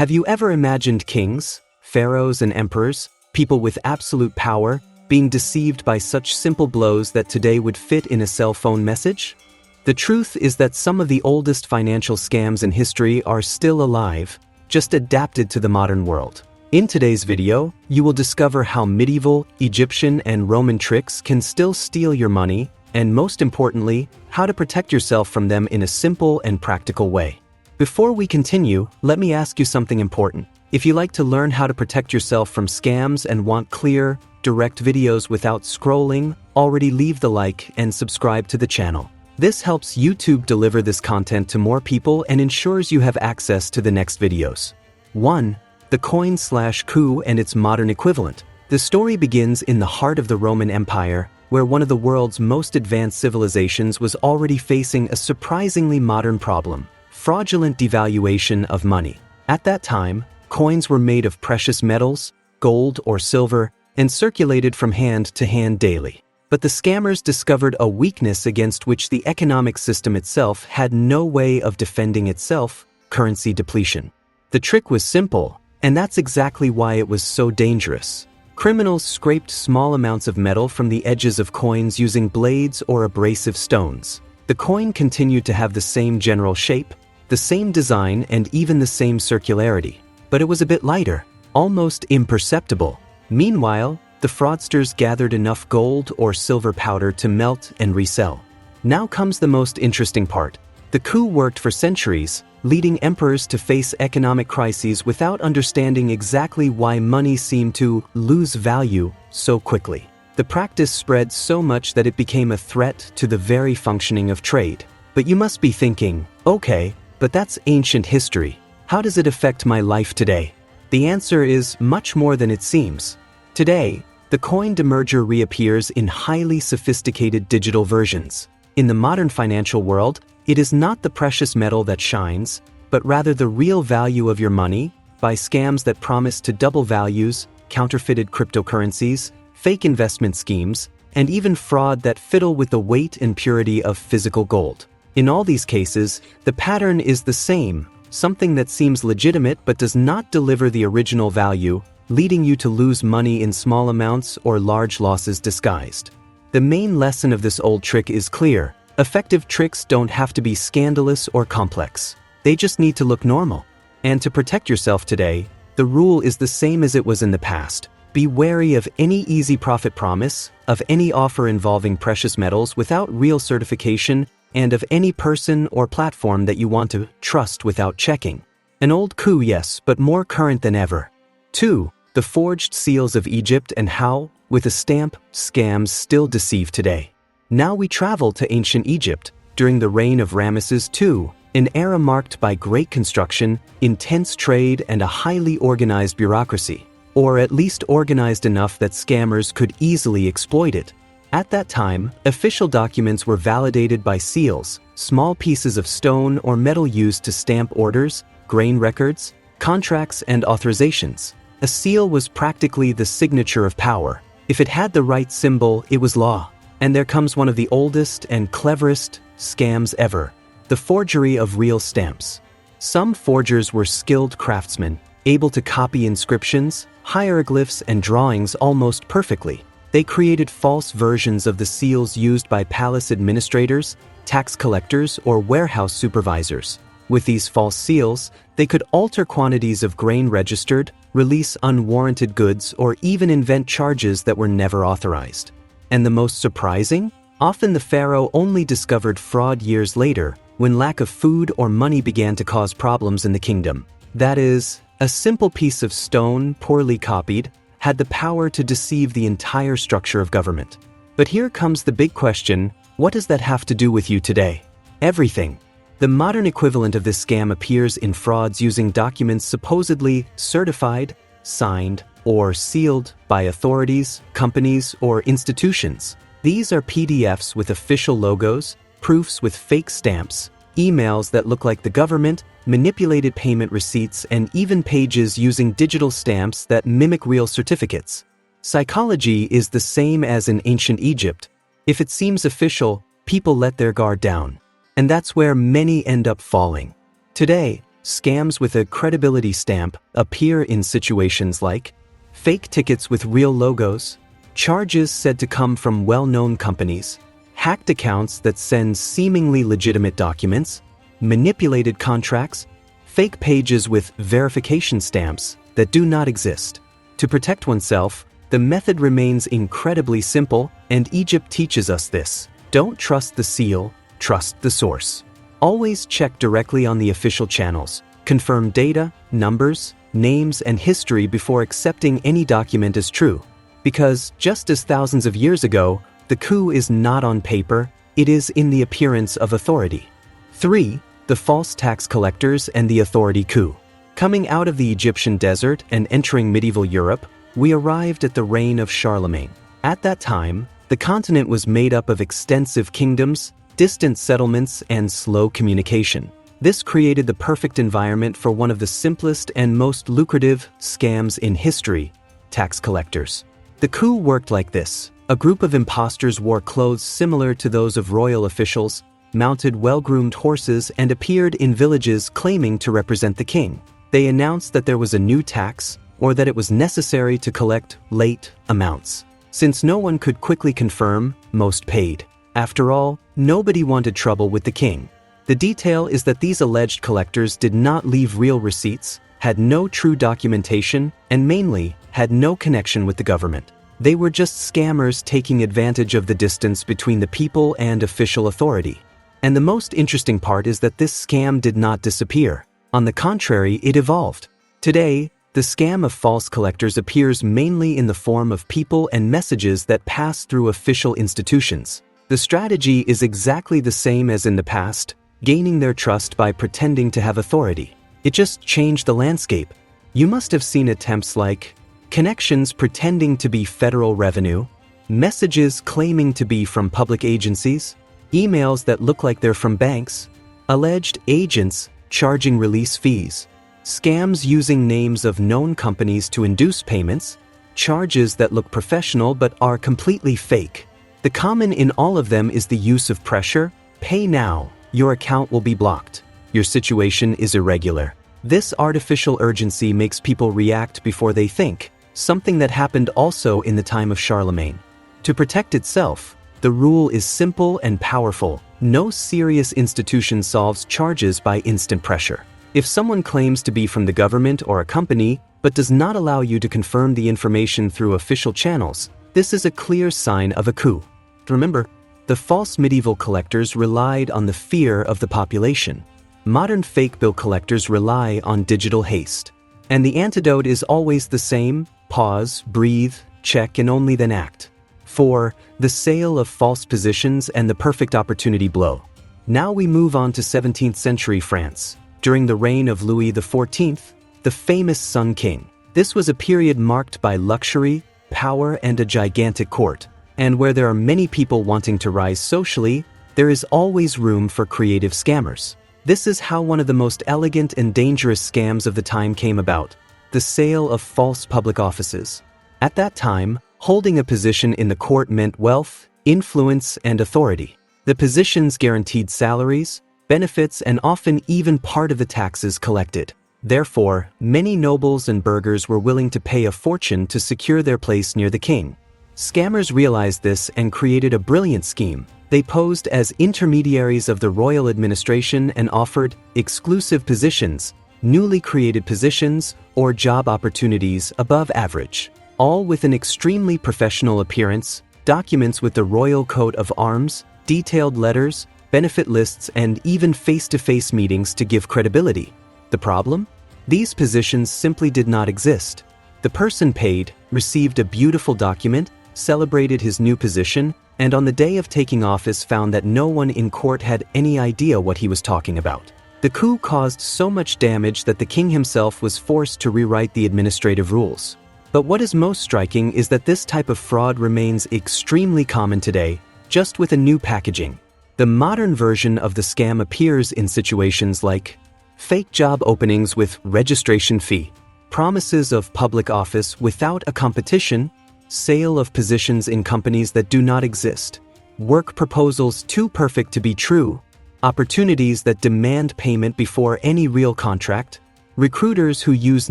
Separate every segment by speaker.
Speaker 1: Have you ever imagined kings, pharaohs and emperors, people with absolute power, being deceived by such simple blows that today would fit in a cell phone message? The truth is that some of the oldest financial scams in history are still alive, just adapted to the modern world. In today's video, you will discover how medieval, Egyptian, and Roman tricks can still steal your money, and most importantly, how to protect yourself from them in a simple and practical way. Before we continue, let me ask you something important. If you like to learn how to protect yourself from scams and want clear, direct videos without scrolling, already leave the like and subscribe to the channel. This helps YouTube deliver this content to more people and ensures you have access to the next videos. 1. The coin/coup and its modern equivalent. The story begins in the heart of the Roman Empire, where one of the world's most advanced civilizations was already facing a surprisingly modern problem: fraudulent devaluation of money. At that time, coins were made of precious metals, gold or silver, and circulated from hand to hand daily. But the scammers discovered a weakness against which the economic system itself had no way of defending itself: currency depletion. The trick was simple, and that's exactly why it was so dangerous. Criminals scraped small amounts of metal from the edges of coins using blades or abrasive stones. The coin continued to have the same general shape, the same design, and even the same circularity. But it was a bit lighter, almost imperceptible. Meanwhile, the fraudsters gathered enough gold or silver powder to melt and resell. Now comes the most interesting part. The coup worked for centuries, leading emperors to face economic crises without understanding exactly why money seemed to lose value so quickly. The practice spread so much that it became a threat to the very functioning of trade. But you must be thinking, okay, but that's ancient history. How does it affect my life today? The answer is much more than it seems. Today, the coin demerger reappears in highly sophisticated digital versions. In the modern financial world, it is not the precious metal that shines, but rather the real value of your money, by scams that promise to double values, counterfeited cryptocurrencies, fake investment schemes, and even fraud that fiddle with the weight and purity of physical gold. In all these cases, the pattern is the same: something that seems legitimate but does not deliver the original value, leading you to lose money in small amounts or large losses disguised. The main lesson of this old trick is clear: effective tricks don't have to be scandalous or complex. They just need to look normal. And to protect yourself today, the rule is the same as it was in the past. Be wary of any easy profit promise, of any offer involving precious metals without real certification, and of any person or platform that you want to trust without checking. An old coup, yes, but more current than ever. 2. The forged seals of Egypt and how, with a stamp, scams still deceive today. Now we travel to ancient Egypt, during the reign of Ramesses II, an era marked by great construction, intense trade, and a highly organized bureaucracy, or at least organized enough that scammers could easily exploit it. At that time, official documents were validated by seals, small pieces of stone or metal used to stamp orders, grain records, contracts, and authorizations. A seal was practically the signature of power. If it had the right symbol, it was law. And there comes one of the oldest and cleverest scams ever: the forgery of real stamps. Some forgers were skilled craftsmen, able to copy inscriptions, hieroglyphs, and drawings almost perfectly. They created false versions of the seals used by palace administrators, tax collectors, or warehouse supervisors. With these false seals, they could alter quantities of grain registered, release unwarranted goods, or even invent charges that were never authorized. And the most surprising? Often the pharaoh only discovered fraud years later, when lack of food or money began to cause problems in the kingdom. That is, a simple piece of stone, poorly copied, had the power to deceive the entire structure of government. But here comes the big question: what does that have to do with you today? Everything. The modern equivalent of this scam appears in frauds using documents supposedly certified, signed, or sealed by authorities, companies, or institutions. These are PDFs with official logos, proofs with fake stamps, emails that look like the government, manipulated payment receipts, and even pages using digital stamps that mimic real certificates. Psychology is the same as in ancient Egypt. If it seems official, people let their guard down. And that's where many end up falling. Today, Scams with a credibility stamp appear in situations like fake tickets with real logos, charges said to come from well-known companies, hacked accounts that send seemingly legitimate documents, manipulated contracts, fake pages with verification stamps that do not exist. To protect oneself, the method remains incredibly simple, and Egypt teaches us this. Don't trust the seal, trust the source. Always check directly on the official channels. Confirm data, numbers, names, and history before accepting any document as true. Because, just as thousands of years ago, the coup is not on paper, it is in the appearance of authority. 3. The false tax collectors and the authority coup. Coming out of the Egyptian desert and entering medieval Europe, we arrived at the reign of Charlemagne. At that time, the continent was made up of extensive kingdoms, distant settlements, and slow communication. This created the perfect environment for one of the simplest and most lucrative scams in history: tax collectors. The coup worked like this. A group of imposters wore clothes similar to those of royal officials, mounted well-groomed horses, and appeared in villages claiming to represent the king. They announced that there was a new tax, or that it was necessary to collect late amounts. Since no one could quickly confirm, most paid. After all, nobody wanted trouble with the king. The detail is that these alleged collectors did not leave real receipts, had no true documentation, and mainly, had no connection with the government. They were just scammers taking advantage of the distance between the people and official authority. And the most interesting part is that this scam did not disappear. On the contrary, it evolved. Today, the scam of false collectors appears mainly in the form of people and messages that pass through official institutions. The strategy is exactly the same as in the past, gaining their trust by pretending to have authority. It just changed the landscape. You must have seen attempts like connections pretending to be federal revenue, messages claiming to be from public agencies, emails that look like they're from banks, alleged agents charging release fees, scams using names of known companies to induce payments, charges that look professional but are completely fake. The common in all of them is the use of pressure. Pay now, your account will be blocked. Your situation is irregular. This artificial urgency makes people react before they think, something that happened also in the time of Charlemagne. To protect itself, the rule is simple and powerful. No serious institution solves charges by instant pressure. If someone claims to be from the government or a company, but does not allow you to confirm the information through official channels, this is a clear sign of a coup. Remember, the false medieval collectors relied on the fear of the population. Modern fake bill collectors rely on digital haste. And the antidote is always the same: pause, breathe, check, and only then act. 4. The sale of false positions and the perfect opportunity blow. Now we move on to 17th century France. During the reign of Louis XIV, the famous Sun King. This was a period marked by luxury, power, and a gigantic court. And where there are many people wanting to rise socially, there is always room for creative scammers. This is how one of the most elegant and dangerous scams of the time came about: the sale of false public offices. At that time, holding a position in the court meant wealth, influence, and authority. The positions guaranteed salaries, benefits, and often even part of the taxes collected. Therefore, many nobles and burghers were willing to pay a fortune to secure their place near the king. Scammers realized this and created a brilliant scheme. They posed as intermediaries of the royal administration and offered exclusive positions, newly created positions, or job opportunities above average, all with an extremely professional appearance, documents with the royal coat of arms, detailed letters, benefit lists, and even face-to-face meetings to give credibility. The problem? These positions simply did not exist. The person paid, received a beautiful document, celebrated his new position, and on the day of taking office found that no one in court had any idea what he was talking about. The coup caused so much damage that the king himself was forced to rewrite the administrative rules. But what is most striking is that this type of fraud remains extremely common today, just with a new packaging. The modern version of the scam appears in situations like fake job openings with registration fee, promises of public office without a competition, sale of positions in companies that do not exist, work proposals too perfect to be true, opportunities that demand payment before any real contract, recruiters who use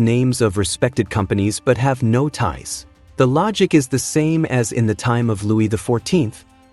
Speaker 1: names of respected companies but have no ties. The logic is the same as in the time of Louis XIV.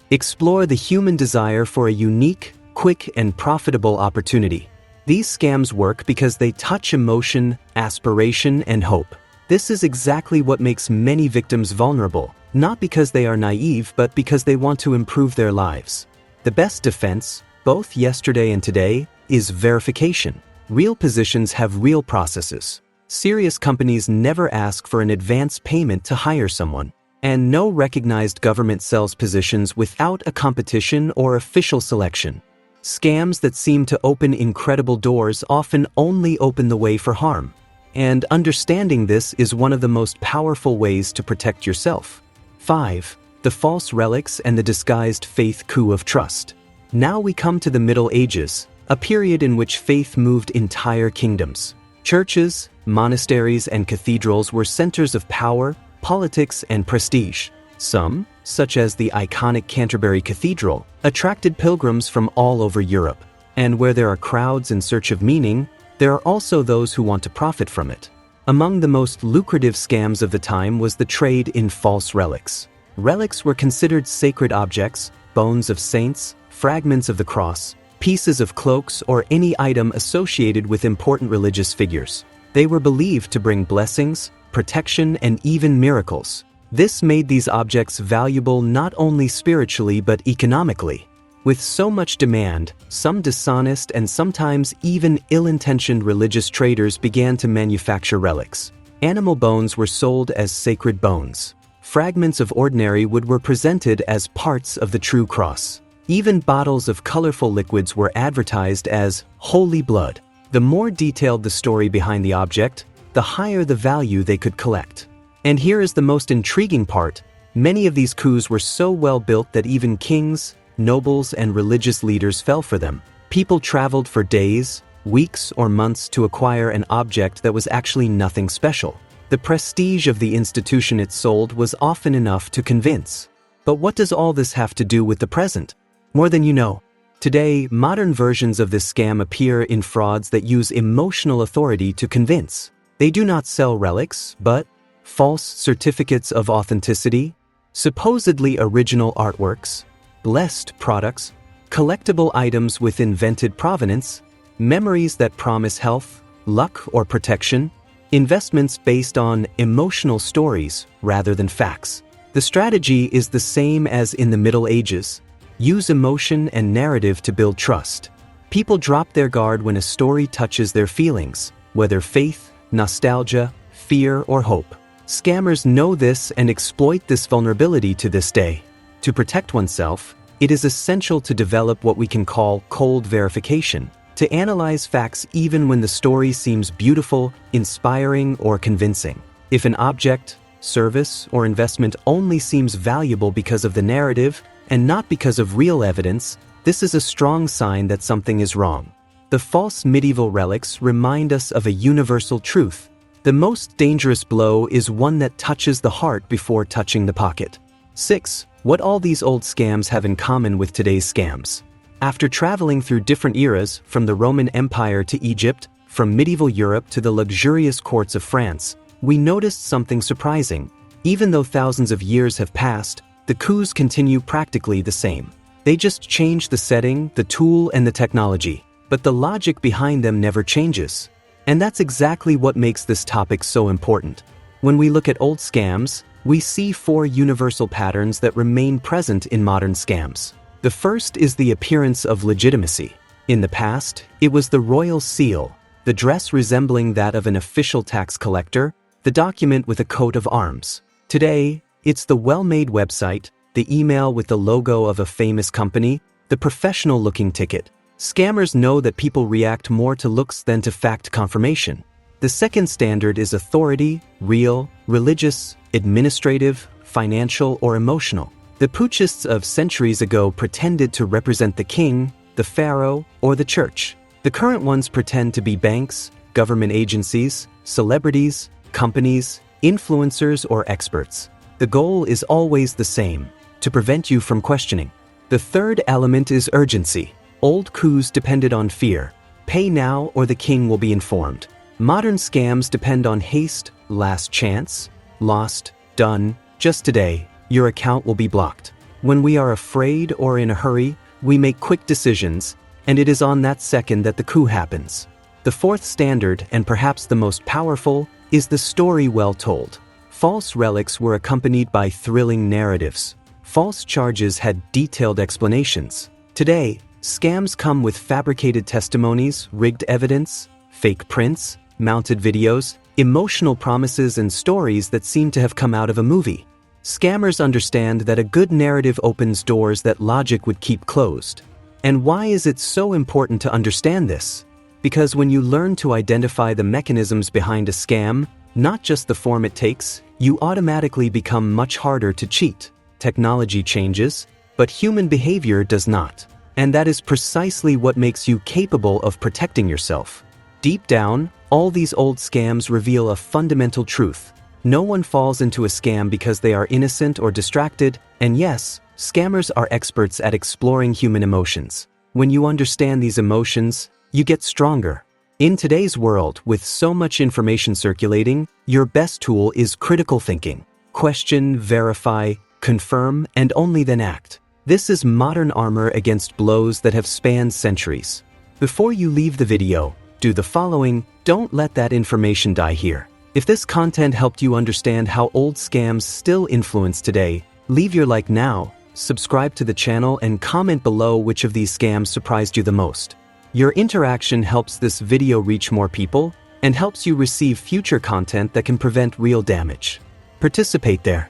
Speaker 1: Explore the human desire for a unique, quick, and profitable opportunity. These scams work because they touch emotion, aspiration, and hope. This is exactly what makes many victims vulnerable, not because they are naive, but because they want to improve their lives. The best defense, both yesterday and today, is verification. Real positions have real processes. Serious companies never ask for an advance payment to hire someone. And no recognized government sells positions without a competition or official selection. Scams that seem to open incredible doors often only open the way for harm. And understanding this is one of the most powerful ways to protect yourself. 5. The false relics and the disguised faith coup of trust. Now we come to the Middle Ages, a period in which faith moved entire kingdoms. Churches, monasteries, and cathedrals were centers of power, politics, and prestige. Some, such as the iconic Canterbury Cathedral, attracted pilgrims from all over Europe. And where there are crowds in search of meaning, there are also those who want to profit from it. Among the most lucrative scams of the time was the trade in false relics. Relics were considered sacred objects, bones of saints, fragments of the cross, pieces of cloaks, or any item associated with important religious figures. They were believed to bring blessings, protection, and even miracles. This made these objects valuable not only spiritually but economically. With so much demand, some dishonest and sometimes even ill-intentioned religious traders began to manufacture relics. Animal bones were sold as sacred bones. Fragments of ordinary wood were presented as parts of the true cross. Even bottles of colorful liquids were advertised as holy blood. The more detailed the story behind the object, the higher the value they could collect. And here is the most intriguing part. Many of these coups were so well built that even kings, nobles, and religious leaders fell for them. People traveled for days, weeks, or months to acquire an object that was actually nothing special. The prestige of the institution it sold was often enough to convince. But what does all this have to do with the present? More than you know. Today, modern versions of this scam appear in frauds that use emotional authority to convince. They do not sell relics, but false certificates of authenticity, supposedly original artworks, blessed products, collectible items with invented provenance, memories that promise health, luck, or protection, investments based on emotional stories rather than facts. The strategy is the same as in the Middle Ages. Use emotion and narrative to build trust. People drop their guard when a story touches their feelings, whether faith, nostalgia, fear, or hope. Scammers know this and exploit this vulnerability to this day. To protect oneself, it is essential to develop what we can call cold verification, to analyze facts even when the story seems beautiful, inspiring, or convincing. If an object, service, or investment only seems valuable because of the narrative and not because of real evidence, this is a strong sign that something is wrong. The false medieval relics remind us of a universal truth. The most dangerous blow is one that touches the heart before touching the pocket. 6. What all these old scams have in common with today's scams. After traveling through different eras, from the Roman Empire to Egypt, from medieval Europe to the luxurious courts of France, we noticed something surprising. Even though thousands of years have passed, the coups continue practically the same. They just change the setting, the tool, and the technology, but the logic behind them never changes. And that's exactly what makes this topic so important. When we look at old scams, we see 4 universal patterns that remain present in modern scams. The first is the appearance of legitimacy. In the past, it was the royal seal, the dress resembling that of an official tax collector, the document with a coat of arms. Today, it's the well-made website, the email with the logo of a famous company, the professional-looking ticket. Scammers know that people react more to looks than to fact confirmation. The second standard is authority, real, religious, administrative, financial, or emotional. The putschists of centuries ago pretended to represent the king, the pharaoh, or the church. The current ones pretend to be banks, government agencies, celebrities, companies, influencers, or experts. The goal is always the same: to prevent you from questioning. The third element is urgency. Old coups depended on fear. Pay now or the king will be informed. Modern scams depend on haste, last chance, lost, done, just today, your account will be blocked. When we are afraid or in a hurry, we make quick decisions, and it is on that second that the coup happens. The fourth standard, and perhaps the most powerful, is the story well told. False relics were accompanied by thrilling narratives. False charges had detailed explanations. Today, scams come with fabricated testimonies, rigged evidence, fake prints, mounted videos, emotional promises, and stories that seem to have come out of a movie. Scammers understand that a good narrative opens doors that logic would keep closed. And why is it so important to understand this? Because when you learn to identify the mechanisms behind a scam, not just the form it takes, you automatically become much harder to cheat. Technology changes, but human behavior does not. And that is precisely what makes you capable of protecting yourself. Deep down, all these old scams reveal a fundamental truth. No one falls into a scam because they are innocent or distracted, and yes, scammers are experts at exploring human emotions. When you understand these emotions, you get stronger. In today's world, with so much information circulating, your best tool is critical thinking. Question, verify, confirm, and only then act. This is modern armor against blows that have spanned centuries. Before you leave the video, do the following. Don't let that information die here. If this content helped you understand how old scams still influence today, leave your like now, subscribe to the channel, and comment below which of these scams surprised you the most. Your interaction helps this video reach more people and helps you receive future content that can prevent real damage. Participate there.